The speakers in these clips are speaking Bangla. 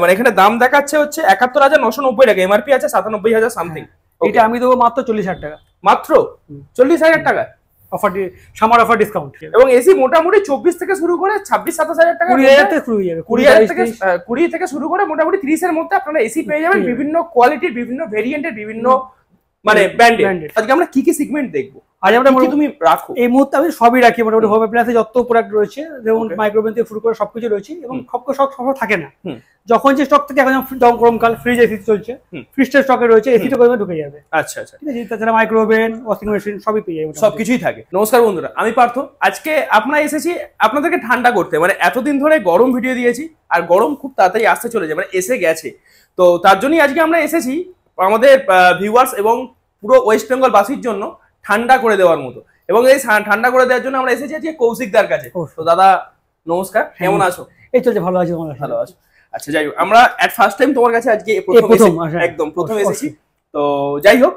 মানে এখানে দাম দেখাচ্ছে হচ্ছে ৭১,৯৯০ টাকা, এমআরপি আছে ৯৭,০০০ সামথিং। এটা আমি দেবো মাত্র ৪০,০০০ টাকা। মাত্র ৪০,০০০ টাকা অফার, সামার অফার ডিসকাউন্ট। এবং এসি মোটামুটি ২৪ থেকে শুরু করে ২৬-২৭,০০০ টাকা, ২০,০০০ থেকে শুরু হয়ে যাবে, ২০ থেকে শুরু করে মোটামুটি ৩০ এর মধ্যে আপনারা এসি পেয়ে যাবেন, বিভিন্ন কোয়ালিটির, বিভিন্ন ভেরিয়েন্টের, বিভিন্ন মানে ব্র্যান্ডের। আজকে আমরা কি কি সেগমেন্ট দেখবো? আজ আমরা তুমি রাখো এই মুহূর্তে আমি সবই রাখি, মোটামুটি হোম অ্যাপ্লায়েন্সে যত প্রোডাক্ট রয়েছে, যেমন মাইক্রোওভেন থেকে শুরু করে সবকিছু রয়েছে, এবং সব থাকে না। যখন যে স্টক থেকে এখন গরমকাল ফ্রিজ এসি চলছে, ফ্রিজের স্টকে রয়েছে, এসিটা করে ঢুকে যাবে। আচ্ছা আচ্ছা, ঠিক আছে। তাছাড়া মাইক্রোওভেন, ওয়াশিং মেশিন সবই পেয়ে যাবে, সবকিছুই থাকে। নমস্কার বন্ধুরা, আমি পার্থ। আজকে আপনারা এসেছি আপনাদেরকে ঠান্ডা করতে। মানে এতদিন ধরে গরম ভিডিও দিয়েছি, আর গরম খুব তাড়াতাড়ি আসতে চলেছে, মানে এসে গেছে। তো তার জন্যই আজকে আমরা এসেছি আমাদের ভিউয়ার্স এবং পুরো ওয়েস্ট বেঙ্গল বাসীর জন্য ঠান্ডা করে দেওয়ার মতো। এবং এই ঠান্ডা করে দেওয়ার জন্য আমরা এসেছি আজকে কৌশিকদার কাছে। তো দাদা নমস্কার, কেমন আছো? এই চলছে, ভালো আছি। ভালো আছো? আচ্ছা, যাই হোক, আমরা এট ফার্স্ট টাইম তোমার কাছে আজকে একদম প্রথম এসেছি। তো যাই হোক,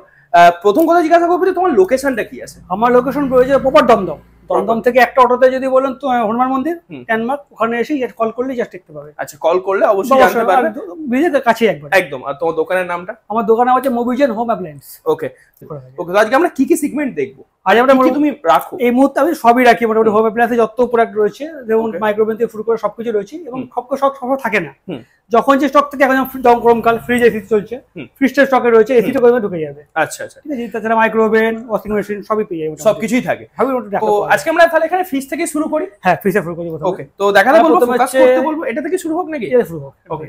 প্রথম কথা জিজ্ঞাসা করবো যে তোমার লোকেশনটা কি আছে? আমার লোকেশন রয়েছে প্রপার দমদম। দমদম থেকে একটা অটোতে যদি বলেন তো হনুমান মন্দির ল্যান্ডমার্ক, ওখানে এসে কল করলে জাস্ট দেখতে পাবে। আচ্ছা, কল করলে অবশ্যই জানতে পারবে, ব্রিজের কাছে একবার। একদম। আর তোমার দোকানের নামটা? আমার দোকানে হচ্ছে মোবিজেন হোম অ্যাপ্লায়েন্স। ওকে ওকে, আজকে আমরা কি কি সেগমেন্ট দেখবো? আজ আমরা তুমি রাখো এই মুহূর্তে আমি সবই রাখি, মোটামুটি হোম অ্যাপ্লায়েন্সে যত প্রোডাক্ট রয়েছে, যেমন মাইক্রোওভেন থেকে শুরু করে সবকিছু রয়েছে, এবং সব থাকে না। যখন যে স্টক থেকে এখন গরমকাল ফ্রিজ এসি চলছে, ফ্রিজের স্টকে রয়েছে, এসিটা করে ঢুকে যাবে। আচ্ছা আচ্ছা, ঠিক আছে। তাছাড়া মাইক্রোওভেন, ওয়াশিং মেশিন সবই পেয়ে যাবে, সবকিছুই থাকে। তো আজকে আমরা তাহলে এখানে ফ্রিজ থেকে শুরু করি। হ্যাঁ, ফ্রিজে শুরু করি। ওকে, তো দেখাতে বলবো, ফোকাস করতে বলবো, এটা থেকে শুরু হোক নাকি? এটা শুরু হোক। ওকে,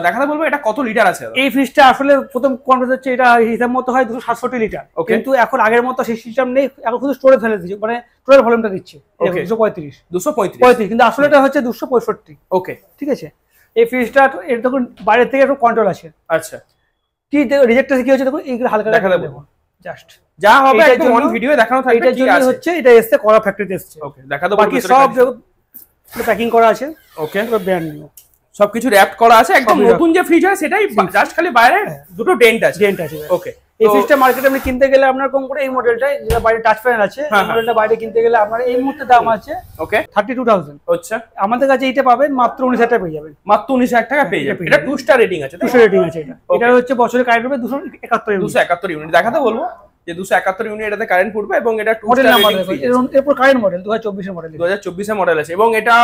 দেখাতে বলবো এটা কত লিটার আছে? এই ফ্রিজটা আসলে প্রথম কনভার্স হচ্ছে, এটা হিসাব মতো হয় 267 লিটার, কিন্তু এখন আগের মতো সেই সিস্টেম নেই, এখন শুধু স্টোরেজ ফেলে দিচ্ছে, মানে স্টোরেজ ভলিউমটা দিচ্ছে 235, কিন্তু আসলে এটা হচ্ছে 265। ওকে, ঠিক আছে। এই ফ্রিজটা এর তখন বাইরে থেকে একটু কন্ট্রোল আছে। আচ্ছা, কি রিজেক্টর কি হচ্ছে দেখো, এইগুলো হালকা দেখাতে দেবো, জাস্ট যা হবে একদম অন ভিডিও দেখানো থাকবে। এটার জন্য হচ্ছে, এটা এসছে করা ফ্যাক্টরিতে এসছে। ওকে, দেখাতে বাকি সব প্যাকিং করা আছে। ওকে, ব্র্যান্ড নিউ সবকিছু র‍্যাপ করা আছে, একদম নতুন যে ফ্রিজ হয় সেটাই, জাস্ট খালি বাইরে দুটো ডেন্ট আছে। ওকে, এই ফ্রিজটা মার্কেটে আপনি কিনতে গেলে আপনার কম করে এই মডেলটা, যেটা বাইরে টাচ প্যানেল আছে, এই মডেলটা বাইরে কিনতে গেলে আপনার এই মুহূর্তে দাম আছে ওকে 32,000। আচ্ছা, আমাদের কাছে এইটা পাবেন মাত্র 19,000 টাকা পেয়ে যাবেন। মাত্র 19,000 টাকা পেয়ে যাবেন। এটা 2 স্টার রেটিং আছে, 2 স্টার রেটিং আছে। এটা হচ্ছে বছরে কারেন্ট হবে 271 ইউনিট। দেখাতে বলবো যে 271 ইউনিট এটাতে কারেন্ট পড়বে, এবং এটা মডেল নাম্বার এরপর কারেন্ট মডেল 2024 এর মডেল, 2024 এর মডেল আছে, এবং এটা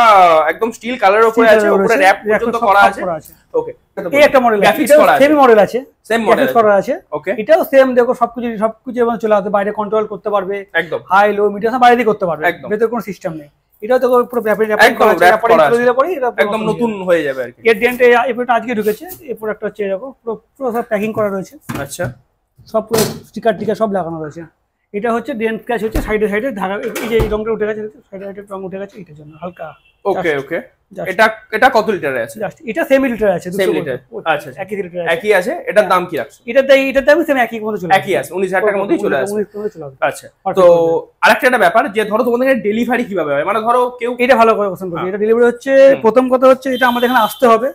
একদম স্টিল কালারের উপরে আছে, উপরে র‍্যাপ পর্যন্ত করা আছে। ওকে, এই একটা মডেল গ্রাফিক্স করা আছে, সেম মডেল আছে, সেম মডেল করা আছে। ওকে, এটাও সেম, দেখো সবকিছু এবং চলে আসবে, বাইরে কন্ট্রোল করতে পারবে, একদম হাই লো মিডিয়াম বাইরে দিয়ে করতে পারবে, ভেতরে কোনো সিস্টেম নেই। এটাও দেখো পুরো র‍্যাপ করা দিলে পরে এটা একদম নতুন হয়ে যাবে আর কি। এর ডেন্ট এই প্রোডাক্ট আজকে ঢুকেছে, এই প্রোডাক্টটা হচ্ছে এরকম পুরো সব প্যাকিং করা রয়েছে। আচ্ছা, সব পুরো স্টিকার সব লাগানো রয়েছে। এটা হচ্ছে ডেন্ট ক্যাচ, হচ্ছে সাইডে ধারা, এই যে রংটা উঠে গেছে, সাইডে রং উঠে গেছে, এটার জন্য হালকা। ওকে ওকে, এটা কত লিটারে আছে? জাস্ট এটা সেমি লিটার আছে, 200 লিটার। আচ্ছা, একই লিটার একই আছে। এটার দাম কি রাখছো? এটার দাম সেম একই মতো চলে, একই আছে, 19,000 টাকার মধ্যেই চলে আসে। আচ্ছা, তো তো আরেকটা ব্যাপার, যে ধরো তোমাদের এখানে ডেলিভারি কিভাবে হয়? মানে ধরো কেউ, এটা ভালো করে কোশ্চেন করবে। এটা ডেলিভারি হচ্ছে, প্রথম কথা হচ্ছে এটা আমাদের এখানে আসতে হবে,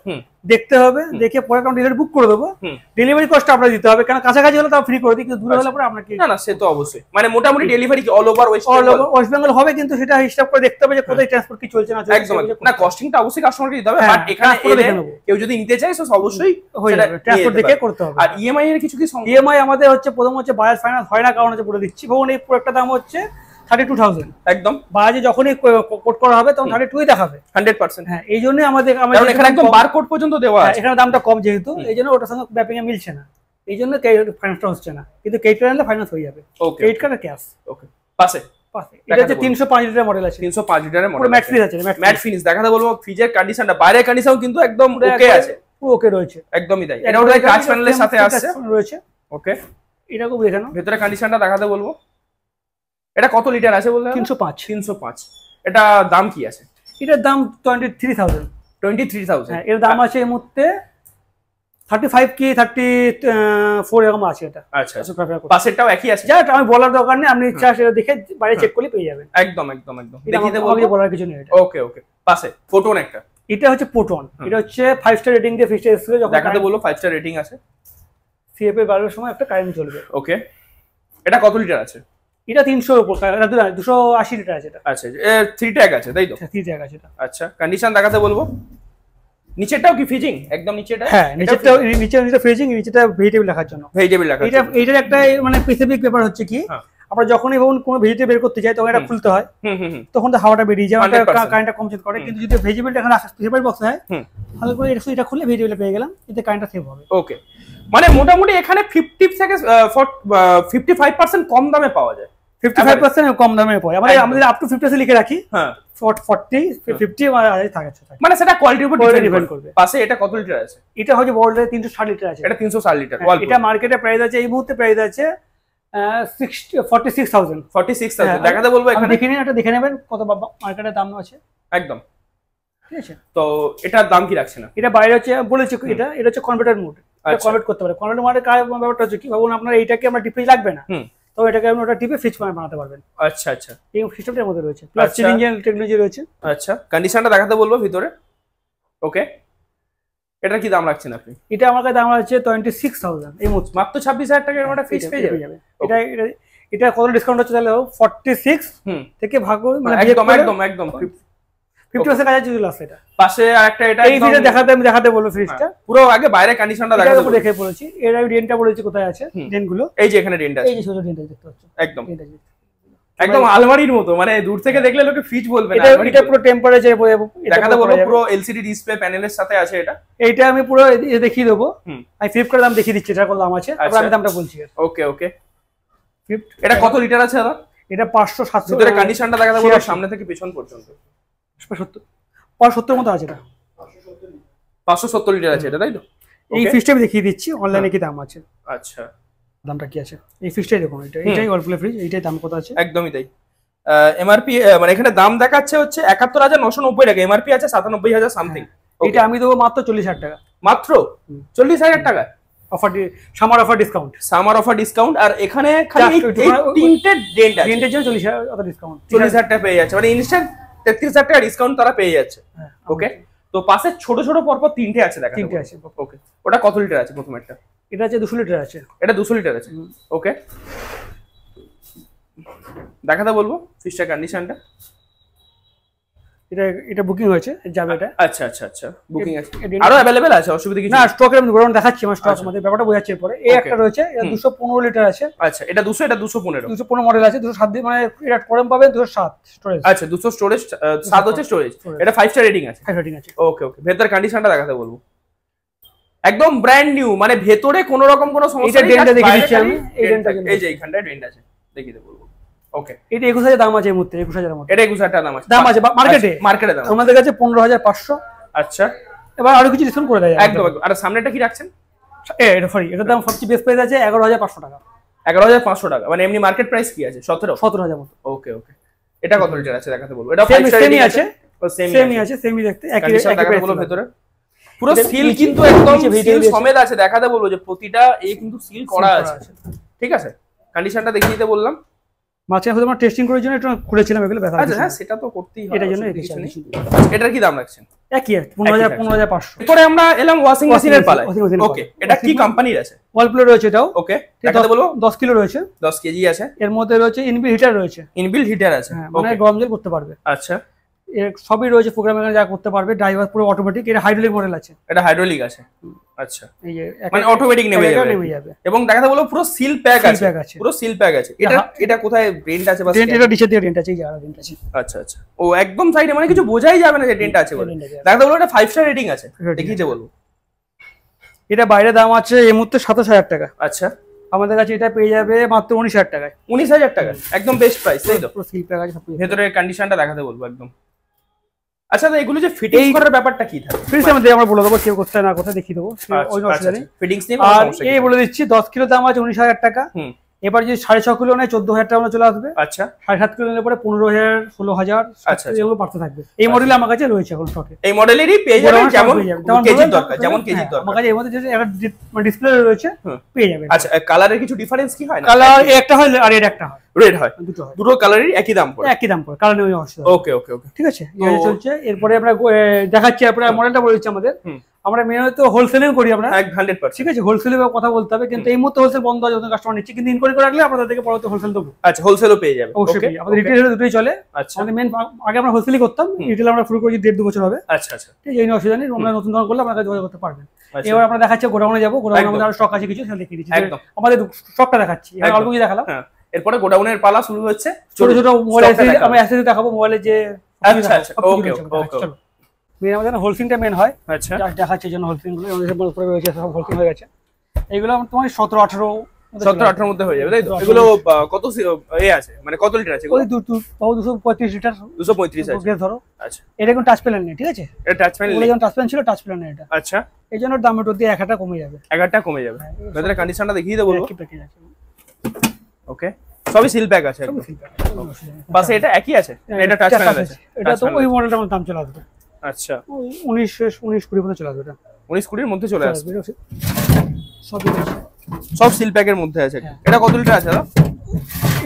দেখতে হবে, দেখে পরে আমরা ডেলিভারি বুক করে দেবো। ডেলিভারি কস্ট আপনারা দিতে হবে, কারণ কাছাকাছি হলে তাও ফ্রি করে দিই, কিন্তু দূরে হলে পরে আপনাকে না সে তো অবশ্যই, মানে মোটামুটি delivery all over West Bengal হবে, কিন্তু সেটা হিসাব করে দেখতে হবে যে কোথায় ট্রান্সপোর্ট কি চলছে না চলছে। একদম না, কস্টিংটা অবশ্যই কাস্টমারকে দিতে হবে, বাট এখানে কেউ যদি নিতে চায় তো অবশ্যই হয়ে যাবে, ট্রান্সপোর্ট দেখে করতে হবে। আর ইএমআই এর কিছু কি? ইএমআই আমাদের হচ্ছে প্রথম হচ্ছে বাজাজ ফাইন্যান্স হয় না, কারণ হচ্ছে বলে দিচ্ছি, এবং এই প্রোডাক্টটা দাম হচ্ছে 32,000। একদম বাজাজে যখনই কোড করা হবে তখন 32 দেখাবে 100%। হ্যাঁ, এই জন্য আমাদের এখানে একদম বারকোড পর্যন্ত দেওয়া আছে, এখানে দামটা কম, যেহেতু এই জন্য ওটার সঙ্গে ম্যাপিং এ মিলছে না, এই জন্য ফাইন্যান্সটা হচ্ছে না, কিন্তু ক্রেডিট কার্ড নিলে ফাইন্যান্স হয়ে যাবে। ক্রেডিট কার্ড আর ক্যাশ। ওকে, পাশে এটা হচ্ছে 305 লিটার মডেল আছে, 305 লিটারের মডেল, ম্যাট ফিনিশ আছে, ম্যাট ফিনিশ। দেখাতে বলবো ফ্রিজের কন্ডিশনটা, বাইরের কন্ডিশন কিন্তু একদম ওকে আছে, পুরো ওকে রয়েছে, একদমই তাই। এটা ওটা টাচ প্যানেলের সাথে আসছে রয়েছে। ওকে, এটা খুব দেখানো, ভেতরে কন্ডিশনটা দেখাতে বলবো। এটা কত লিটার আছে বললে? 305। এটা দাম কি আছে? এটার দাম 23,000। হ্যাঁ, এর দাম আছে এই মুহূর্তে 35 কি 34 এরকম আছে এটা। আচ্ছা, পাশেরটাও একই আছে, যা আমি বলার দরকার নেই, আপনি ইচ্ছা সেটা দেখে বাইরে চেক করলে পেয়ে যাবেন। একদম দেখিয়ে দেবো, বলার কিছু নেই। ওকে পাশে ফোটন একটা, এটা হচ্ছে প্রোটন, এটা হচ্ছে 5 স্টার রেটিং দিয়ে ফিক্সড এসে, যখন দেখাতে বলবো 5 স্টার রেটিং আছে, সিএফ এর বাড়ানোর সময় একটা কারেন্ট চলবে। ওকে, এটা কত লিটার আছে? এটা 300 উপর, 280 লিটার আছে এটা। আচ্ছা, 3 ট্যাগ আছে তাই তো? 3 ট্যাগ আছে এটা। আচ্ছা, কন্ডিশন দেখাতে বলবো। নিচেরটাও কি ফ্রিজিং? একদম নিচেটা? হ্যাঁ, নিচেটা ফ্রিজিং, নিচেটা ভেজিটেবল রাখার জন্য। ভেজিটেবল রাখার জন্য। এইটার একটা মানে স্পেসিফিক ব্যাপার হচ্ছে কি, আমরা যখনই কোনো ভেজিটেবল বের করতে চাই তখন এটা খুলতে হয়, তখন তো হাওয়াটা বেরিয়ে যায়, কারেন্টটা কম চেঞ্জ করে। কিন্তু যদি ভেজিটেবলটা এখানে সেপারেট বক্স হয়, তাহলে করে এটা খুলে ভেজিটেবল পেয়ে গেলাম, এতে কারেন্টটা সেভ হবে। ওকে, মানে মোটামুটি এখানে 50 থেকে 55% কম দামে পাওয়া যায়। 55% কম দামে পাওয়া যায়। আমাদের আপ টু 50 লিখে রাখি। হ্যাঁ, 40 50 থাকে। মানে সেটা কোয়ালিটির উপর ডিপেন্ড করবে। পাশে এটা কত লিটার আছে? এটা হচ্ছে বড়টা 360 লিটার আছে। এটা 360 লিটার। এটা মার্কেটে প্রাইস আছে, এই মুহূর্তে প্রাইস আছে 46,000। দেখাতে বলবো এখানে, দেখে নেবেন কত মার্কেটে দাম আছে একদম। ঠিক আছে, তো এটার দাম কি রাখছেন? এটা বাইরে হচ্ছে বলেছে, এটা হচ্ছে কনভার্টার মোড, এটা কনভার্ট করতে পারে। কনভার্টার মোডের ব্যাপারটা হচ্ছে কি, ভাবুন আপনার এইটাকে আমরা ডিপ ফ্রিজ লাগবে না, তো এটাকে আপনি ওটা টিপে ফ্রিজ বানাতে পারবেন। আচ্ছা আচ্ছা, এই সিস্টেমটার মধ্যে রয়েছে, প্লাস চিলিং টেকনোলজি রয়েছে। আচ্ছা, কন্ডিশনটা দেখাতে বলবো ভিতরে। ওকে, এটার কি দাম রাখছেন আপনি? এটা আমার কাছে দাম আছে 26,000। এই মাত্র 26,000 টাকার একটা ফ্রিজ পেয়ে যাবে। এটা কত ডিসকাউন্ট হচ্ছে তাহলে? 46 থেকে ভাগ মানে একদম 50% কাছে চলে আসছে। এটা পাশে আরেকটা, এটা এই ভিডিও দেখাতে বলবো ফ্রিজটা পুরো আগে বাইরে কন্ডিশনটা দেখাতে বলবো। দেখে বলেছি, এর আমি ডেন্টটা বলেছি কোথায় আছে, ডেন্টগুলো এই যে এখানে ডেন্ট আছে, এই যে ছোট ডেন্ট দেখতে পাচ্ছ, একদম আলমারির মতো, মানে দূর থেকে দেখলে লোকে ফ্রিজ বলবে না। এটা পুরো টেম্পারেচার দেখাতে বলবো, পুরো এলসিডি ডিসপ্লে প্যানেলের সাথে আছে এটা। এইটা আমি পুরো দেখিয়ে দেবো, আমি ফ্লিপকার্ট দাম দেখিয়ে দিচ্ছি, এটা কত দাম আছে, আমি দামটা বলছি। ওকে ওকে, এটা কত লিটার আছে দাদা? এটা 500-700। ভিতরে কন্ডিশনটা দেখাতে বলবো, সামনে থেকে পেছন পর্যন্ত 570 মতো আছে। এটা 570 লিটার আছে এটা, তাই তো? এই ফ্রিজটা আমি দেখিয়ে দিচ্ছি অনলাইনে কি দাম আছে। আচ্ছা, দামটা কি আছে এই ফ্রিজটাই দেখুন, এটাই ওয়ালপুল ফ্রিজ, এইটাই দাম কত আছে? একদমই তাই। এমআরপি মানে এখানে দাম দেখাচ্ছে হচ্ছে 71,990 টাকা, এমআরপি আছে 97,000 সামথিং। এটা আমি দেবো মাত্র 40,000 টাকা। মাত্র 40,000 টাকা অফার, সামার অফার ডিসকাউন্ট। আর এখানে খালি এই তিনটে ডেন্ট আছে, ডেন্টের জন্য 40,000 ডিসকাউন্ট, 40,000 টাকা পেয়ে যাচ্ছে, মানে ইনস্ট্যান্ট 33,000 টাকা ডিসকাউন্ট তারা পেয়ে যাচ্ছে। ওকে, তো পাশে ছোট ছোট পরপর তিনটে আছে, দেখা তিনটে আছে। ওকে, ওটা কত লিটার আছে? প্রথম একটা, এটা আছে 200 লিটার আছে। এটা 200 লিটার আছে। ওকে, দেখাতে বলবো ফ্রিজটার কন্ডিশনটা। এটা বুকিং হয়েছে, যাবে এটা। আচ্ছা আচ্ছা আচ্ছা, বুকিং আছে, আরো अवेलेबल আছে, অসুবিধা কিছু না। স্টকের আমি গরম দেখাচ্ছি, আমার স্টক আমাদের ব্যাপারটা বোঝাচ্ছি পরে। এই একটা রয়েছে, এটা 215 লিটার আছে। আচ্ছা, এটা 200, এটা 215 মডেল আছে, 207 মানে এটা গরম পাবেন 207 স্টোরেজ। আচ্ছা, 200 স্টোরেজ, 7 হচ্ছে স্টোরেজ। এটা 5 স্টার রেটিং আছে। 5 রেটিং আছে। ওকে ওকে, ভেতর কন্ডিশনটা দেখাতে বলবো, একদম ব্র্যান্ড নিউ, মানে ভেতরে কোনো রকম কোনো সমস্যা নেই। এটা ডেন্টটা দেখিয়ে দিচ্ছি আমি, এই ডেন্টটা এই যে এইখানটায় ডেন্ট আছে, দেখিয়ে বলবো। ওকে, এটা 21,000 দাম আছে এই মুহূর্তে, 21,000 এর মধ্যে। এটা 21,000 টাকা দাম আছে মার্কেটে দাম। আমাদের কাছে 15,500। আচ্ছা, এবার আরো কিছু ডিসকাউন্ট করে দেয় একদম। আর সামনেটা কি রাখছেন? এটা সরি, এটার দাম সবচেয়ে বেস্ট প্রাইস আছে 11,500 টাকা। 11,500 টাকা, মানে এমনি মার্কেট প্রাইস কি আছে? 17,000 মতো। ওকে ওকে, এটা কত লিটার আছে দেখাতে বলবো। এটা 5 স্টার আছে, সেমই দেখতে, একই দেখাতে বলবো। ভেতরে পুরো সিল কিন্তু একদম সিল সমেত আছে, দেখাতে বলবো যে প্রতিটা কিন্তু সিল করা আছে। ঠিক আছে, কন্ডিশনটা দেখিয়ে দিতে বললাম। মাঝে হয়তো আমরা টেস্টিং করার জন্য এটা খুলেছিলাম, এগুলো ব্যথা। আচ্ছা হ্যাঁ, সেটা তো করতেই হয়, এটার জন্য এটার কি দাম রাখছেন? একই 15,500। এরপরে আমরা এলাম ওয়াশিং মেশিনের পালায়। ওকে, এটা কি কোম্পানির আছে? ওয়ালপুল রয়েছে এটাও। ওকে, দেখাতে বলবো। 10 কিলো রয়েছে, 10 কেজি আছে। এর মধ্যে রয়েছে ইনবিল্ট হিটার রয়েছে। ইনবিল্ট হিটার আছে, মানে গরম জল করতে পারবে। আচ্ছা, এর সবই রয়েছে, প্রোগ্রামিং যা করতে পারবে। ড্রাইভার পুরো অটোমেটিক, এটা হাইড্রোলিক মডেল আছে। এটা হাইড্রোলিক আছে। আচ্ছা, এই যে মানে অটোমেটিক নেমে যাবে। এবং দেখাতে বলবো পুরো সিল প্যাক আছে, পুরো সিল প্যাক আছে। এটা কোথায় ডেন্ট আছে? বাস এটা নিচে দিয়ে ডেন্ট আছে, এই যে আর ডেন্ট আছে। আচ্ছা আচ্ছা, ও একদম সাইডে, মানে কিছু বোঝাই যাবে না যে ডেন্ট আছে বলে। দেখাতে বলবো এটা 5 স্টার রেটিং আছে, দেখিয়ে বলবো। এটা বাইরে দাম আছে এই মুহূর্তে 27,000 টাকা। আচ্ছা, আমাদের কাছে এটা পেয়ে যাবে মাত্র 19,000 টাকায়। 19,000 টাকা, একদম বেস্ট প্রাইস, তাই তো? পুরো সিল প্যাক আছে, ভেতরের কন্ডিশনটা দেখাতে বলবো একদম। আচ্ছা, তো এগুলো যে ফিটিং করার ব্যাপারটা কি থাকে? ফ্রিজ আমাদের আমরা বলে দেবো, কেউ কোথায় না কোথায় দেখিয়ে দেবো, ওই অসুবিধা নেই। ফিটিংস নিয়ে আর এই বলে দিচ্ছি, 10 কিলো দাম আছে 19,000 টাকা। এবার যদি 6.5 কিলো নেয় 14,000 টাকা চলে আসবে। আচ্ছা, 7.5 কিলো নিলে পরে 15,000, 16,000 এগুলো বাড়তে থাকবে। এই মডেল আমার কাছে রয়েছে এখন স্টকে। এই মডেলেরই পেয়ে যাবেন, যেমন কেজির দরকার, যেমন কেজির দরকার। আমার কাছে এর মধ্যে যে একটা ডিসপ্লে রয়েছে, পেয়ে যাবেন। আচ্ছা, কালারের কিছু ডিফারেন্স কি হয় না? কালার একটা হয় আর এর একটা হয়, রেড হয়, দুটো কালারই একই দাম পড়ে, কালার নেই অবশ্যই। ওকে ওকে ওকে, ঠিক আছে, এই চলছে। এরপরে আমরা দেখাচ্ছি, আপনারা মডেলটা বলে দিচ্ছি আমাদের। আমরা মেন তো হোলসেলিং করি আমরা 100%, ঠিক আছে, হোলসেলে কথা বলতে হবে, কিন্তু এই মুহূর্তে হোলসেল বন্ধ আছে, যখন কাস্টমার নিচ্ছে, কিন্তু ইনকোয়ারি করে রাখলে আপনাদের থেকে পরবর্তী হোলসেল দেবো। আচ্ছা, হোলসেলও পেয়ে যাবে। ওকে, আমাদের রিটেল দুটোই চলে। আচ্ছা, আমাদের মেন আগে আমরা হোলসেলই করতাম, রিটেল আমরা শুরু করেছি 1.5-2 বছর হবে। আচ্ছা আচ্ছা, ঠিক আছে, এই অসুবিধা নেই, আমরা নতুন দোকান করলে আপনারা যোগাযোগ করতে পারবেন। এবার আমরা দেখাচ্ছি গোডাউনে যাবো, গোডাউনে আমাদের আরো স্টক আছে কিছু, সেটা দেখিয়ে দিচ্ছি। আমাদের স্টকটা দেখাচ্ছি, এবার অল্প কিছু দেখালাম। এরপরে গোডাউনের পালা শুরু হচ্ছে। ছোট ছোট মোবাইল আমরা অ্যাক্সেসরি দেখাবো, মোবাইলের যে। আচ্ছা আচ্ছা, ওকে ওকে। চলো, মেন আমাদের হোলসেলিংটা মেন হয়। আচ্ছা, দেখাচ্ছি জন্য হোলসেলিং গুলো আমাদের উপরে রয়েছে, সব হোলসেলিং হয়ে গেছে। এগুলো তোমার 17-18 মধ্যে হয়ে যাবে, তাই তো? এগুলো কত আছে, মানে কত লিটার আছে? ওই 235 লিটার, 235 আছে ধরো। আচ্ছা, এটা কোন টাচ প্যানেল নেই, ঠিক আছে, এটা টাচ প্যানেল নেই, যেমন টাচ প্যানেল ছিল, টাচ প্যানেল নেই এটা। আচ্ছা, এই জন্য দাম একটু দিয়ে 1 টাকা কমে যাবে, 1 টাকা কমে যাবে। ভেতরে কন্ডিশনটা দেখিয়ে দেবো। ওকে, সবই সিল প্যাক আছে, পাশে এটা একই আছে, এটা টাচ প্যানেল আছে। এটা তো ওই মডেলটার দাম চলে আসবে। আচ্ছা, 19-20 মধ্যে চলে আসবে, এটা 19-20 মধ্যে চলে আসবে। সব সিল প্যাকের মধ্যে আছে। এটা কত লিটার আছে দাদা?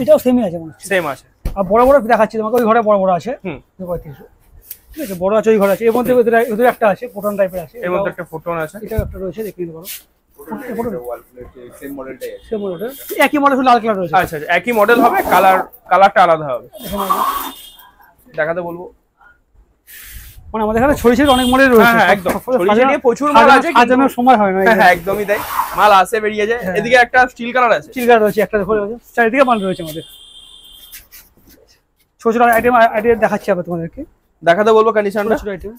এটাও সেমই আছে, সেম আছে। আর বড় বড় দেখাচ্ছি তোমাকে, ওই ঘরে বড় বড় আছে। 35, ঠিক আছে, বড় আছে, ওই ঘর আছে। এর মধ্যে ওদের একটা আছে ফোটন টাইপের আছে, এর মধ্যে একটা ফোটন আছে, এটা একটা রয়েছে, দেখিয়ে দিতে পারো। সেম মডেলটাই আছে, সেম মডেল, একই মডেল, শুধু লাল কালার রয়েছে। আচ্ছা আচ্ছা, একই মডেল হবে, কালারটা আলাদা হবে। দেখাতে বলবো, মানে আমাদের এখানে ছড়িয়ে অনেক মডেল রয়েছে। হ্যাঁ, একদম ছড়িয়ে নিয়ে প্রচুর মাল আছে, সাজানোর সময় হয় না। হ্যাঁ, একদমই তাই, মাল আসে বেরিয়ে যায়। এদিকে একটা স্টিল কালার আছে, স্টিল কালার রয়েছে একটা, দেখো চারিদিকে মাল রয়েছে আমাদের। ছোট ছোট আইটেম দেখাচ্ছি আবার তোমাদেরকে, দেখাতে বলবো কন্ডিশনটা। ছোট আইটেম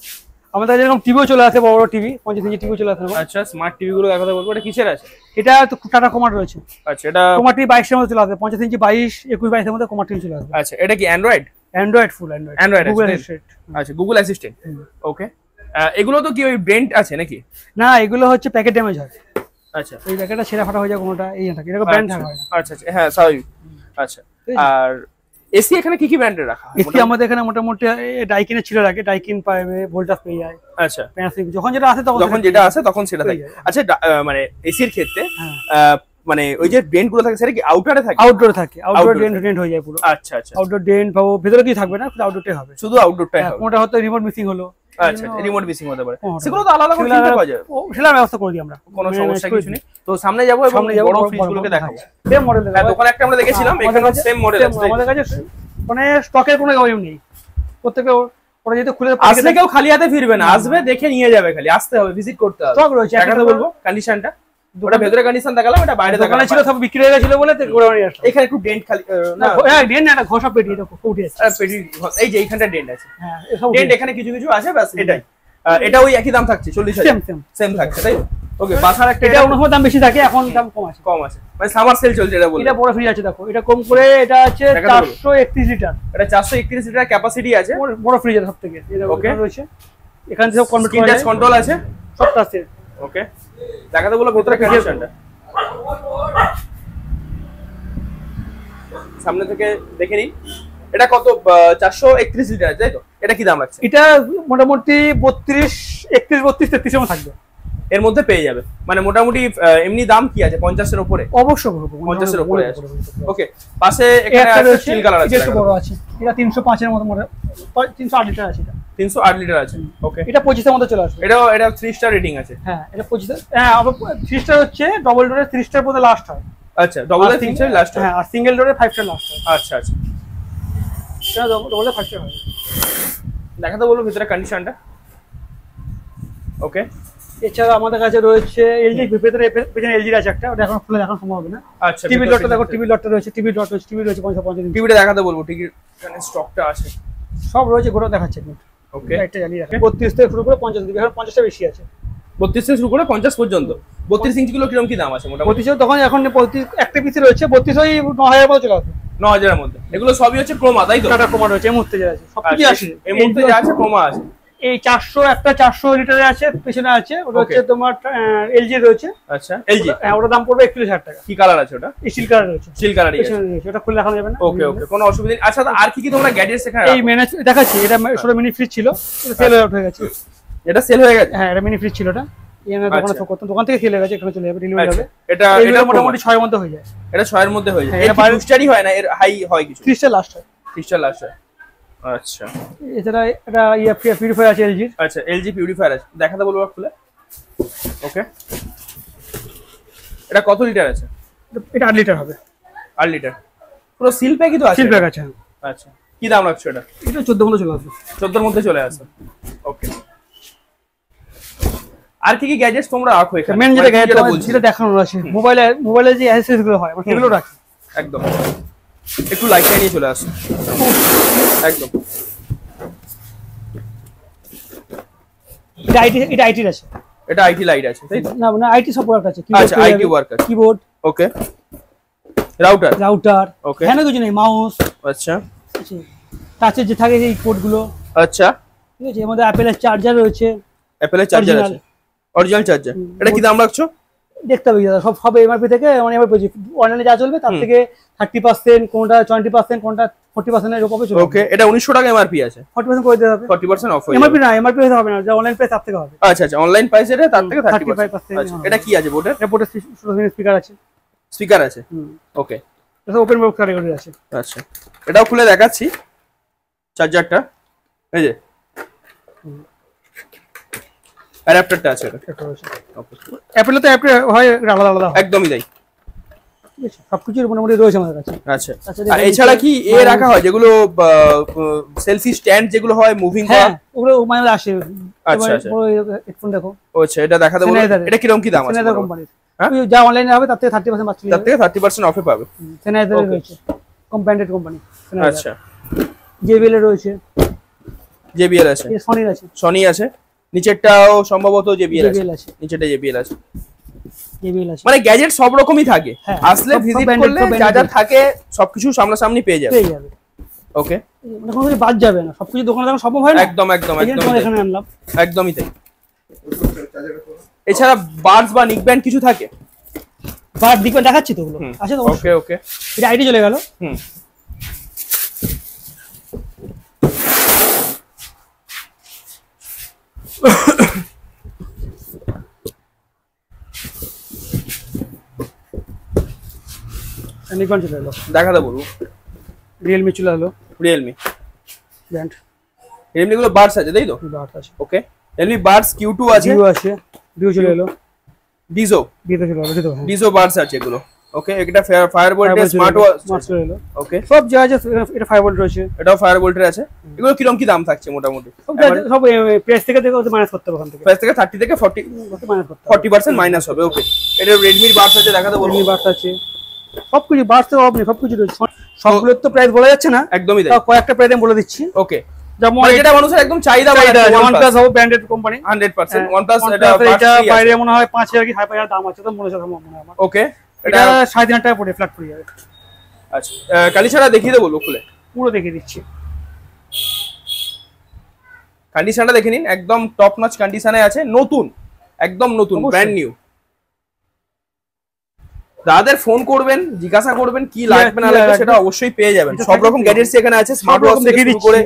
আমাদের যেরকম টিভিও চলে আসে, বড় বড় টিভি, 50 ইঞ্চি টিভিও চলে আসে। আচ্ছা, স্মার্ট টিভি গুলো দেখাতে বলবো। এটা কিসের আছে? এটা তো টাটা কমান্ড রয়েছে। আচ্ছা, এটা কমান্ড টিভি 22 এর মধ্যে চলে আসবে, 50 ইঞ্চি 22-21-22 এর মধ্যে কমান্ড টিভি চলে আসবে। আচ্ছা, এটা কি অ্যান্ড্রয়েড? ফুল অ্যান্ড্রয়েড, গুগল অ্যাসিস্ট্যান্ট। আচ্ছা, গুগল অ্যাসিস্ট্যান্ট। ওকে, এগুলো তো কি ওই ব্র্যান্ড আছে নাকি? না, এগুলো হচ্ছে প্যাকেট ড্যামেজ হয়। আচ্ছা, এই প্যাকেটটা ছেঁড়া ফাটা হয়ে যায় কোনটা, এই থাকে, এটা ব্র্যান্ড থাকে না। আচ্ছা আচ্ছা, হ্যাঁ স্বাভাবিক। আচ্ছা, আর এসি এখানে কি কি ব্র্যান্ডের রাখা? এসি আমাদের এখানে মোটামুটি ডাইকিনের ছিল আগে, ডাইকিন পাবে, ভোল্টাস পেয়ে যায়। আচ্ছা, প্যানাসোনিক যখন যেটা আসে তখন সেটা থাকে। আচ্ছা, মানে এসির ক্ষেত্রে মানে ওই যে ডেন্ট গুলো থাকে, সেটা কি আউটডোরে থাকে? আউটডোর থাকে, আউটডোর ডেন্ট হয়ে যায় পুরো। আচ্ছা আচ্ছা, আউটডোর ডেন্ট পাবো, ভেতরে কি থাকবে না, শুধু আউটডোরটাই হবে, শুধু আউটডোরটাই হবে। কোনটা হয়তো রিমোট মিসিং হলো। আচ্ছা, রিমোট মিসিং হতে পারে, সেগুলো তো আলাদা করে কিনতে পাওয়া যায়, সেটার ব্যবস্থা করে দিই আমরা, কোনো সমস্যা কিছু নেই। তো সামনে যাবো এবং বড় ফ্রিজগুলোকে দেখাবো। সেম মডেল, দোকানে একটা আমরা দেখেছিলাম, এখানে সেম মডেল আছে আমাদের কাছে, মানে স্টকের কোনো প্রবলেম নেই। প্রত্যেকটা ওরা যেহেতু খুলে আসলে কেউ খালি হাতে ফিরবে না, আসবে দেখে নিয়ে যাবে, খালি আসতে হবে, ভিজিট করতে হবে। সব রয়েছে, দেখাতে বলবো কন্ডিশনটা। ওটা ভেতরে কন্ডিশন দেখালাম, এটা বাইরে দোকানে ছিল, সব বিক্রি হয়ে গেছিল বলে গোডাউনে আসলো। এখানে একটু ডেন্ট খালি না, হ্যাঁ ডেন্ট না, ঘষা পেটি, দেখো উঠে আছে পেটি, এই যে এইখানটা ডেন্ট আছে। হ্যাঁ, ডেন্ট এখানে কিছু কিছু আছে, ব্যাস এটাই। এটা ওই একই দাম থাকছে, 40,000 সেম থাকছে, তাই? ওকে, বাসার একটা, এটা অন্য সময় দাম বেশি থাকে, এখন দাম কম আছে, মানে সামার সেল চলছে এটা বলে। এটা বড় ফ্রিজ আছে, দেখো এটা কম করে, এটা আছে 431 লিটার, এটা 431 লিটার ক্যাপাসিটি আছে, বড় ফ্রিজ আছে সবথেকে। ওকে, রয়েছে এখানে সব কন্ট্রোল আছে, সবটা আছে। ওকে, দেখাতে বলো ভেতরে কন্ডিশনটা, সামনে থেকে দেখে নিন। এটা কত? 431 লিটার, তাই তো? এটা কি দাম লাগছে? এটা মোটামুটি 31-32 এর মধ্যে থাকবে, এর মধ্যে পেয়ে যাবে। মানে মোটামুটি এমনি দাম কি আছে? 50 এর উপরে, অবশ্যই 50 এর উপরে আছে। ওকে, পাশে এখানে একটা স্টিল কালার আছে, একটু বড় আছে, এটা 305 এর মতো মডেল, 308 লিটার আছে, এটা 308 লিটার আছে। ওকে, এটা 25 এর মধ্যে চলে আসবে। এটা 3 স্টার রেটিং আছে। হ্যাঁ, এটা 25, হ্যাঁ, আবার 3 স্টার হচ্ছে, ডবল ডোরে 3 স্টার পর্যন্ত লাস্ট হয়। আচ্ছা, ডবল এর 3 স্টার লাস্ট হয়। হ্যাঁ, আর সিঙ্গেল ডোরে 5 স্টার লাস্ট হয়। আচ্ছা আচ্ছা, এটা ডবল এর 5 স্টার হয়। দেখাতে বলবো ভিতরে কন্ডিশনটা। ওকে, এছাড়া আমাদের কাছে রয়েছে এলজি, পেছনে এলজি আছে একটা, ওটা এখন খুলে দেখানো সম্ভব হবে না। আচ্ছা, টিভি লটটা দেখো, টিভি লটটা রয়েছে, টিভি রয়েছে 550 ইঞ্চি। টিভিটা দেখাতে বলবো, ঠিক এখানে স্টকটা আছে, সব রয়েছে, গোটা দেখাচ্ছে। ওকে, একটা জানিয়ে রাখেন, 32 থেকে শুরু করে 50 দিকে, এখন 50টা বেশি আছে। 32 থেকে শুরু করে 50 পর্যন্ত। 32 ইঞ্চি গুলো কিরকম কি দাম আছে মোটামুটি? 32 তখন এখন 32 একটা পিসি রয়েছে, 32 ওই 9000 মতো চলে আসবে, 9000 এর মধ্যে। এগুলো সবই হচ্ছে ক্রোমা, তাই তো? টাটা ক্রোমা রয়েছে, এই মুহূর্তে যা আছে সব কিছু আছে, এই মুহূর্তে যা আছে ক্রোমা আছে। এই 400 একটা 400 লিটারে আছে, পেছনে আছে, ওটা হচ্ছে তোমার এলজি রয়েছে। আচ্ছা, এলজি, হ্যাঁ, ওটার দাম পড়বে 41,000 টাকা। কি কালার আছে ওটা? স্টিল কালার রয়েছে, স্টিল কালারই আছে, ওটা খুলে দেখানো যাবে না। ওকে ওকে, কোনো অসুবিধা নেই। আচ্ছা, আর কি কি তোমরা গ্যাজেটস এখানে? এই মেনে দেখাচ্ছি, এটা ছোট মিনি ফ্রিজ ছিল, এটা সেল হয়ে গেছে। এটা সেল হয়ে গেছে? হ্যাঁ, এটা মিনি ফ্রিজ ছিল, এটা দোকানে করতাম, দোকান থেকে সেল হয়ে গেছে, এখানে চলে যাবে, ডেলিভারি হবে। এটা মোটামুটি 6 এর মধ্যে হয়ে যায়। এটা 6 এর মধ্যে হয়ে যায়। এটা বুস্টারই হয় না, এর হাই হয় কিছু? 30 টা লাস্ট হয়, 30 টা লাস্ট হয়। আচ্ছা, এছাড়া এটা পিউরিফায়ার আছে এলজি। আচ্ছা, এলজি পিউরিফায়ার আছে, দেখাতে বলবো খুলে। ওকে, এটা কত লিটার আছে? এটা 8 লিটার হবে। 8 লিটার পুরো সিল প্যাকই তো আছে? সিল প্যাক আছে। আচ্ছা, কি দাম রাখছো এটা? এটা 14 মধ্যে চলে আসবে। 14 এর মধ্যে চলে আসে। ওকে, আর কি কি গ্যাজেটস তোমরা রাখো এখানে? মেন যেটা গ্যাজেট বলছি সেটা দেখানোর আছে। মোবাইলে যে অ্যাক্সেসরিজ গুলো হয় সেগুলো রাখি। একদম, একটু লাইটটা নিয়ে চলে আসো। একদম, এটা আইটির আছে। এটা আইটি লাইট আছে তাই তো? না না, আইটি সব প্রোডাক্ট আছে। আচ্ছা, IT worker, keyboard, okay, router, okay, হ্যাঁ কিছু নেই, মাউস, আচ্ছা, টাচের যে থাকে এই পোর্ট গুলো, আচ্ছা, ঠিক আছে। এর মধ্যে অ্যাপেলের চার্জার রয়েছে। অ্যাপেলের চার্জার আছে, অরিজিনাল চার্জার। এটা কি দাম রাখছো? দেখতে হবে দাদা, সব হবে এমআরপি থেকে, মানে এমআরপি অনলাইনে যা চলবে তার থেকে 30%, কোনটা 20%, কোনটা 40% এর উপরে চলবে। ওকে, এটা 1900 টাকা এমআরপি আছে, 40% করে দিতে হবে। 40% অফ হয়ে যাবে। এমআরপি না, এমআরপি হতে হবে না, যা অনলাইন প্রাইস তার থেকে হবে। আচ্ছা আচ্ছা, অনলাইন প্রাইস এটা তার থেকে 35%। আচ্ছা, এটা কি আছে বোর্ডে? এটা বোর্ডে স্পিকার আছে। স্পিকার আছে, ওকে, এটা ওপেন বক্স ক্যাটাগরি আছে। আচ্ছা, এটাও খুলে দেখাচ্ছি চার্জারটা, এই যে অ্যাডাপ্টারটা আছে এটা। ওকে, অ্যাপেলে তো অ্যাপ হয় আলাদা আলাদা, একদমই তাই, ঠিক আছে। সবকিছু মোটামুটি রয়েছে আমাদের কাছে। আচ্ছা, আর এছাড়া কি এ রাখা হয় যেগুলো সেলফি স্ট্যান্ড যেগুলো হয় মুভিং করা? হ্যাঁ, ওগুলো মানে আসে। আচ্ছা আচ্ছা, হেডফোন দেখো। আচ্ছা, এটা দেখাতে বলো। এটা কিরকম কি দাম আছে? সেনাইদার কোম্পানির, যা অনলাইনে হবে তার থেকে 30% বাঁচবে, তার থেকে 30% অফে পাবে। সেনাইদার রয়েছে, কম্পাউন্ডেড কোম্পানি। আচ্ছা, জেবিএল এর রয়েছে, জেবিএল আছে, সনির আছে, সনি আছে, নিচেরটাও সম্ভবত জেবিএল আছে, আছে, নিচেরটা জেবিএল আছে। জেবিএল আছে, মানে গ্যাজেট সব রকমই থাকে, আসলে ভিজিট করলে যা যা থাকে সবকিছু সামনাসামনি পেয়ে যাবে। ওকে, মানে কোনো কিছু বাদ যাবে না, সবকিছু দোকানে দেখানো সম্ভব হয় না। একদম একদম একদম, এখানে আনলাম, একদমই তাই। এছাড়া বার্ডস বা নিক ব্যান্ড কিছু থাকে? বাদ দিকবে দেখাচ্ছি তো, ওগুলো আছে তো। ওকে ওকে, এটা আইডি চলে গেল। নিকন চলে এলো, দেখাতে বলবো। রিয়েলমি চলে এলো, রিয়েলমি ব্র্যান্ড, রিয়েলমি গুলো বার্ডস আছে তাই তো? বার্ডস আছে, ওকে, রিয়েলমি বার্ডস Q2 আছে, ভিভো আছে, ভিভো চলে এলো, ডিজো চলে এলো, ডিজো বার্ডস আছে এগুলো। ওকে, এটা ফায়ারবোল্ট স্মার্ট ওয়াচ চলে এলো। ওকে, সব যা আছে, এটা ফায়ারবোল্ট রয়েছে, এটাও ফায়ারবোল্টের আছে। এগুলো কিরকম কি দাম থাকছে মোটামুটি? সব প্রাইস থেকে মাইনাস করতে হবে, ওখান থেকে প্রাইস থেকে 30 থেকে 40% মাইনাস হবে। ওকে, এটা রেডমির বার্ডস আছে, দেখাতে বলবো। রেডমি বার্ডস আছে, সবকিছু বার্ডস তো আপনি সবকিছু রয়েছে। সবগুলোর তো প্রাইস বলা যাচ্ছে না, একদমই তাই, কয়েকটা প্রাইস আমি বলে দিচ্ছি। ওকে, যেমন এটা মানুষের একদম চাহিদা, OnePlus হবে ব্র্যান্ডেড কোম্পানি 100%। OnePlus এটা বাইরে মনে হয় 5000 কি 5000 দাম আছে, তো মনে হয় আমার। ওকে, এটা 3500 টাকা পড়ে ফ্ল্যাট পড়ে যাবে। আচ্ছা, কালিছাড়া দেখিয়ে দেবো খুলে, পুরো দেখিয়ে দিচ্ছি। কন্ডিশনটা দেখে নিন, একদম টপ নচ কন্ডিশনে আছে, নতুন, একদম নতুন, ব্র্যান্ড নিউ। যাদের ফোন করবেন, জিজ্ঞাসা করবেন কি লাগবে না লাগবে, সেটা অবশ্যই পেয়ে যাবেন। সব রকম গ্যাজেটস এখানে আছে, স্মার্ট ওয়াচ থেকে শুরু করে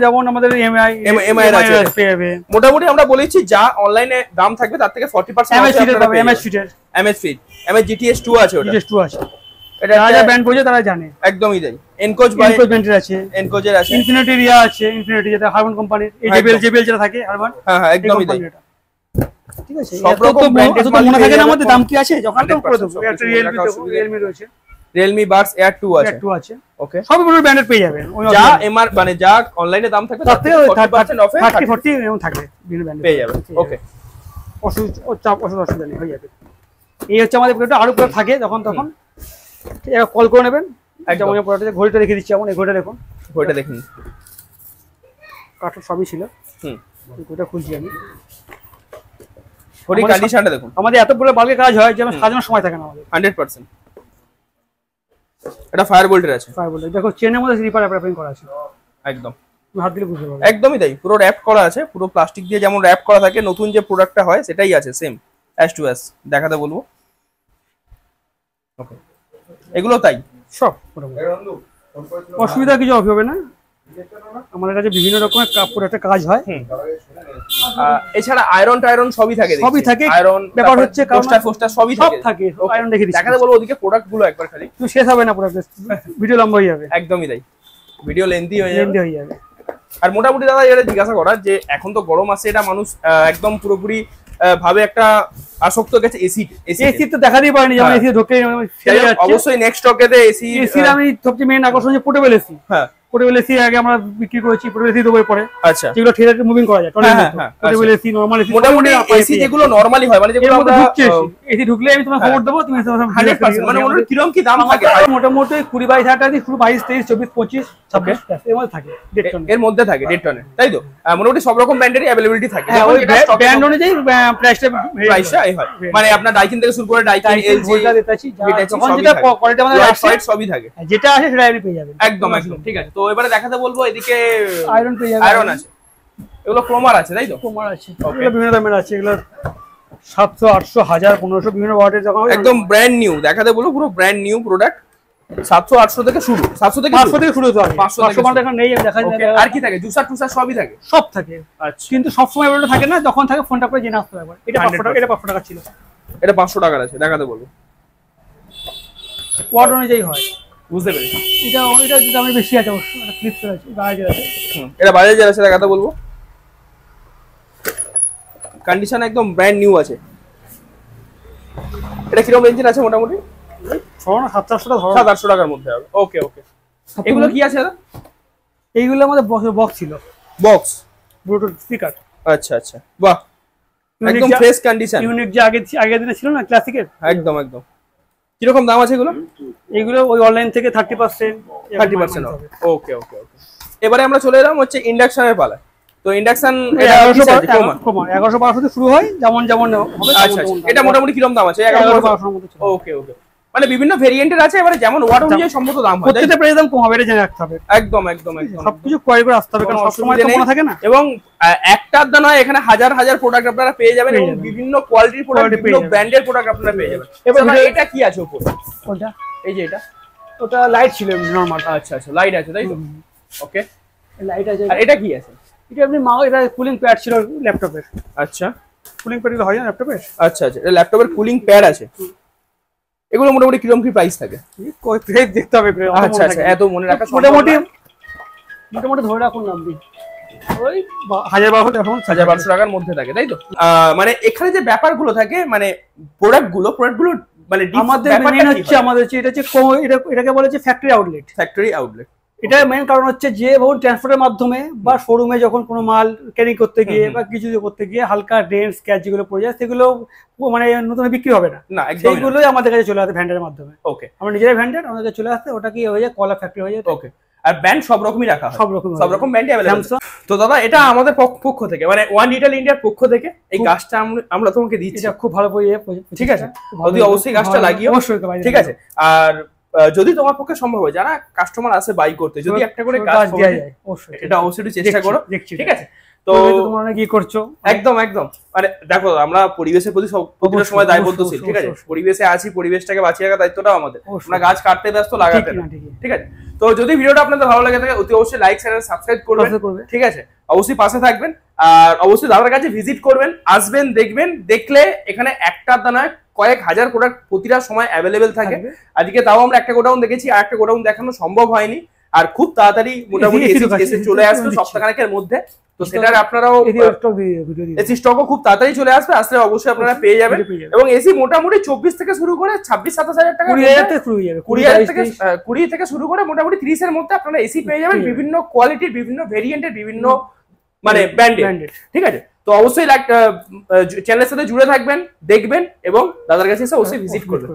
যেমন আমাদের এমআই এর আছে পেয়ে যাবে। মোটামুটি আমরা বলেছি যা অনলাইনে দাম থাকবে তার থেকে 40% এমএস ফিটের পাবে, এমএস ফিটের, এমএস ফিট, এমএস GTS 2 আছে, ওটা GTS 2 আছে। এটা যারা ব্র্যান্ড বোঝে তারা জানে, একদমই তাই। এনকোজ বাই ব্র্যান্ডের আছে, এনকোজের আছে, ইনফিনিটি রিয়া আছে, ইনফিনিটি যেটা হারমান কোম্পানির, এই জেবিএল যেটা থাকে হারমান, হ্যাঁ হ্যাঁ, একদমই তাই। ঠিক আছে, সব রকম ব্র্যান্ডেড মাল মনে থাকে না আমাদের দাম কি আছে, যখন তো করে দেবো। একটা রিয়েলমি রয়েছে, রিয়েলমি বাডস এয়ার 2 আছে, এয়ার 2 আছে। ওকে, সবই পুরো ব্র্যান্ডেড পেয়ে যাবেন। যা এমআর মানে যা অনলাইনে দাম থাকবে তার থেকে 40% অফে 30-40 এরকম থাকবে, বিভিন্ন ব্র্যান্ডে পেয়ে যাবেন। ওকে, অসুবিধা নেই, হয়ে যাবে। এই হচ্ছে আমাদের প্রোডাক্ট, আরো প্রোডাক্ট থাকে যখন তখন কল করে নেবেন। যেমন এই প্রোডাক্টে ঘড়িটা রেখে দিচ্ছি, যেমন এই ঘড়িটা দেখুন, ঘড়িটা দেখুন, কাঠের সবই ছিল। ঘড়িটা খুলছি আমি, ঘড়ি কন্ডিশনটা দেখুন। আমাদের এত বড় বাল্কে কাজ হয় যে আমার সাজানোর সময় থাকে না আমাদের। 100%। এটা ফায়ারবোল্টের আছে, ফায়ারবোল্ট দেখো, চেনের মধ্যে স্লিপার র্যাপিং করা আছে, একদম হাত দিলে বুঝতে পারবে। একদমই তাই, পুরো র‍্যাপ করা আছে, পুরো প্লাস্টিক দিয়ে যেমন র‍্যাপ করা থাকে, নতুন যে প্রোডাক্টটা হয় সেটাই আছে, সেম অ্যাজ টু অ্যাজ। দেখাতে বলবো। ওকে, এগুলো তাই সব অসুবিধা কিছু হবে না। আমাদের কাছে বিভিন্ন রকমের প্রোডাক্টের কাজ হয়। এছাড়া আয়রন টায়রন সবই থাকে, সবই থাকে। আয়রন ব্যাপার হচ্ছে পোস্টার ফোস্টার সবই থাকে। আয়রন দেখে দিচ্ছি, দেখাতে বলবো ওদিকে প্রোডাক্ট গুলো একবার খালি, তুই শেষ হবে না প্রোডাক্ট, ভিডিও লম্বা হয়ে যাবে। একদমই তাই, ভিডিও লেন্থি হয়ে যাবে। আর মোটামুটি দাদা এটা জিজ্ঞাসা করার যে এখন তো গরম আছে, এটা মানুষ একদম পুরোপুরি ভাবে একটা আসক্ত গেছে এসি তো দেখাতেই পারেনি, যেমন এসি ঢোকে অবশ্যই নেক্সট স্টকেতে এসি আমি সবচেয়ে মেইন আকর্ষণ যে পোর্টেবল এসি। হ্যাঁ, পোর্টেবল এসি আগে আমরা বিক্রি করেছি, পোর্টেবল এসি দেবো পরে। আচ্ছা, যেগুলো ঠেলে মুভিং করা যায়, পোর্টেবল এসি, নরমাল এসি, মোটামুটি এসি যেগুলো নরমালি হয়, মানে যেগুলো আমরা এসি ঢুকলে আমি তোমাকে খবর দেবো, তুমি 100% মানে ওটার কিরকম কি দাম থাকে? মোটামুটি 20-22 হাজার টাকা দিয়ে শুরু, 22, 23, 24, 25, 26 এর মধ্যে থাকে, এর মধ্যে থাকে 1.5 টনে, তাই তো? মোটামুটি সব রকম ব্র্যান্ডেরই अवेलेबिलिटी থাকে। ওই ব্র্যান্ড অনুযায়ী প্রাইসটা এই হয়, মানে আপনার ডাইকিন থেকে শুরু করে ডাইকিন, এলজি, যখন যেটা কোয়ালিটি আমাদের আছে সবই থাকে, যেটা আছে সেটা আপনি পেয়ে যাবেন। একদম একদম ঠিক আছে। তো এবারে দেখাতে বলবো, এদিকে আয়রন পেয়ে যাবেন, আয়রন আছে, এগুলো ক্রোমার আছে, তাই তো? ক্রোমার আছে, এগুলো বিভিন্ন দামের আছে, এগুলো 700, 800, 1000, 1500 বিভিন্ন ওয়াটের যখন একদম ব্র্যান্ড নিউ দেখাতে বলবো, পুরো ব্র্যান্ড নিউ প্রোডাক্ট। 700 800 থেকে শুরু, 700 থেকে 500 থেকে শুরু, তো 500 টাকা নেই দেখা যায়। আর কি থাকে? জুসার টুসার সবই থাকে, সব থাকে। আচ্ছা, কিন্তু সব সময় ওটা থাকে না, যখন থাকে ফোনটা করে জেনে আসতে হবে। এটা 500 টাকা, এটা 500 টাকা ছিল, এটা 500 টাকার আছে, দেখাতে বলবো। ওয়াট অনুযায়ী হয়, বুঝতে পেরেছি। এটা দাম বেশি আছে, অবশ্য এটা ফ্লিপসের আছে, বাজাজের আছে। এটা বাজাজের আছে, দেখাতে বলবো। কন্ডিশন একদম ব্র্যান্ড নিউ আছে। এটা কিরকম রেঞ্জের আছে? মোটামুটি 700 টাকা, 700 টাকার মধ্যে হবে। ওকে ওকে। এগুলো কি আছে দাদা? এইগুলো আমাদের বক্স ছিল, বক্স ব্লুটুথ স্পিকার। আচ্ছা আচ্ছা, বাহ, একদম ফ্রেশ কন্ডিশন, ইউনিক যে আগের দিনে ছিল না ক্লাসিকের, একদম একদম। কিরকম দাম আছে এগুলো? এগুলো ওই অনলাইন থেকে 30% হবে। ওকে ওকে ওকে। এবারে আমরা চলে এলাম হচ্ছে ইন্ডাকশনের পালা। তো ইন্ডাকশন 1100-1200 থেকে শুরু হয়, যেমন হবে। আচ্ছা, এটা মোটামুটি কিরকম দাম আছে? 1100-1200 মধ্যে। ওকে ওকে, মানে বিভিন্ন ভেরিয়েন্টের আছে, এবারে যেমন ওয়াট অনুযায়ী সম্মত দাম হয়, প্রত্যেকটা প্রাইস দাম কম হবে, এটা জেনে রাখতে হবে। একদম একদম একদম, সবকিছু কোয়ারি করে আসতে হবে, কারণ সব সময় তো মনে থাকে না। এবং একটার দাম নয়, এখানে হাজার হাজার প্রোডাক্ট আপনারা পেয়ে যাবেন, এবং বিভিন্ন কোয়ালিটির প্রোডাক্ট, বিভিন্ন ব্র্যান্ডের প্রোডাক্ট আপনারা পেয়ে যাবেন। এবার এটা কি আছে উপরে? কোনটা? এই যে এটা, ওটা লাইট ছিল নরমাল। আচ্ছা আচ্ছা, লাইট আছে, তাই তো? ওকে, লাইট আছে। আর এটা কি আছে? এটা আপনি এটা কুলিং প্যাড ছিল ল্যাপটপের। আচ্ছা, কুলিং প্যাড হয় না ল্যাপটপের? আচ্ছা আচ্ছা, এটা ল্যাপটপের কুলিং প্যাড আছে। এগুলো মোটামুটি কিরকম কি প্রাইস থাকে? কই প্রাইস দেখতে হবে। আচ্ছা আচ্ছা, এত মনে রাখা মোটামুটি ধরে রাখুন আপনি ওই 1000-1200 টাকার মধ্যে থাকে, তাই তো? মানে এখানে যে ব্যাপারগুলো থাকে, মানে প্রোডাক্টগুলো মানে আমাদের মেইন হচ্ছে, এটাকে বলে যে ফ্যাক্টরি আউটলেট। এটা মেইন কারণ হচ্ছে যে বহু ট্রান্সপোর্টের মাধ্যমে বা শোরুমে যখন কোনো মাল ক্যারি করতে গিয়ে বা কিছু করতে গিয়ে হালকা ডেন্ট স্ক্র্যাচ যেগুলো পড়ে যায়, সেগুলো মানে নতুন বিক্রি হবে না, সেইগুলোই আমাদের কাছে চলে আসে ভ্যান্ডারের মাধ্যমে। ওকে, আমরা নিজেরাই ভ্যান্ডার, আমাদের কাছে চলে আসতে, ওটা কি হয়ে যায় কলা ফ্যাক্টরি হয়ে যায়। ওকে, আর ব্র্যান্ড সব রকমই রাখা হয়, সব রকম ব্র্যান্ডই अवेलेबल। তো দাদা, এটা আমাদের পক্ষ থেকে, মানে ওয়ান রিটেল ইন্ডিয়ার পক্ষ থেকে এই গাছটা আমরা তোমাকে দিচ্ছি। এটা খুব ভালো ঠিক আছে, যদি অবশ্যই গাছটা লাগিও, অবশ্যই, ঠিক আছে। আর যদি তোমার পক্ষে সম্ভব হয়, যারা কাস্টমার আসে বাই করতে, যদি একটা করে গাছ দেওয়া যায়, এটা অবশ্যই একটু চেষ্টা করো, ঠিক আছে? তো তোমরা কি করছো? একদম একদম, মানে দেখো, আমরা পরিবেশের প্রতি প্রতিটা সময় দায়বদ্ধশীল, ঠিক আছে? পরিবেশে আছি, পরিবেশটাকে বাঁচিয়ে রাখার দায়িত্বটাও আমাদের। আমরা গাছ কাটতে ব্যস্ত, লাগাতে না, ঠিক আছে? তো যদি ভিডিওটা আপনাদের ভালো লাগে থাকে, অতি অবশ্যই লাইক, শেয়ার, সাবস্ক্রাইব করবেন, ঠিক আছে? অবশ্যই পাশে থাকবেন, আর অবশ্যই দাদার কাছে ভিজিট করবেন, আসবেন, দেখবেন। দেখলে এখানে একটা দানায় কয়েক হাজার প্রোডাক্ট প্রতিটা সময় অ্যাভেলেবেল থাকে। আজকে তাও আমরা একটা গোডাউন দেখেছি, আর একটা গোডাউন দেখানো সম্ভব হয়নি, আর খুব তাড়াতাড়ি মোটামুটি এসে চলে আসবে সপ্তাহখানেকের মধ্যে। তো সেটার আপনারাও এসি স্টকও খুব তাড়াতাড়ি চলে আসবে, আসলে অবশ্যই আপনারা পেয়ে যাবেন। এবং এসি মোটামুটি 24 থেকে শুরু করে 26-27 হাজার টাকা, 20 থেকে শুরু করে মোটামুটি 30 এর মধ্যে আপনারা এসি পেয়ে যাবেন, বিভিন্ন কোয়ালিটির, বিভিন্ন ভেরিয়েন্টের, বিভিন্ন মানে ব্র্যান্ডের, ঠিক আছে? তো অবশ্যই চ্যানেলের সাথে জুড়ে থাকবেন, দেখবেন, এবং দাদার কাছে এসে অবশ্যই ভিজিট করবেন।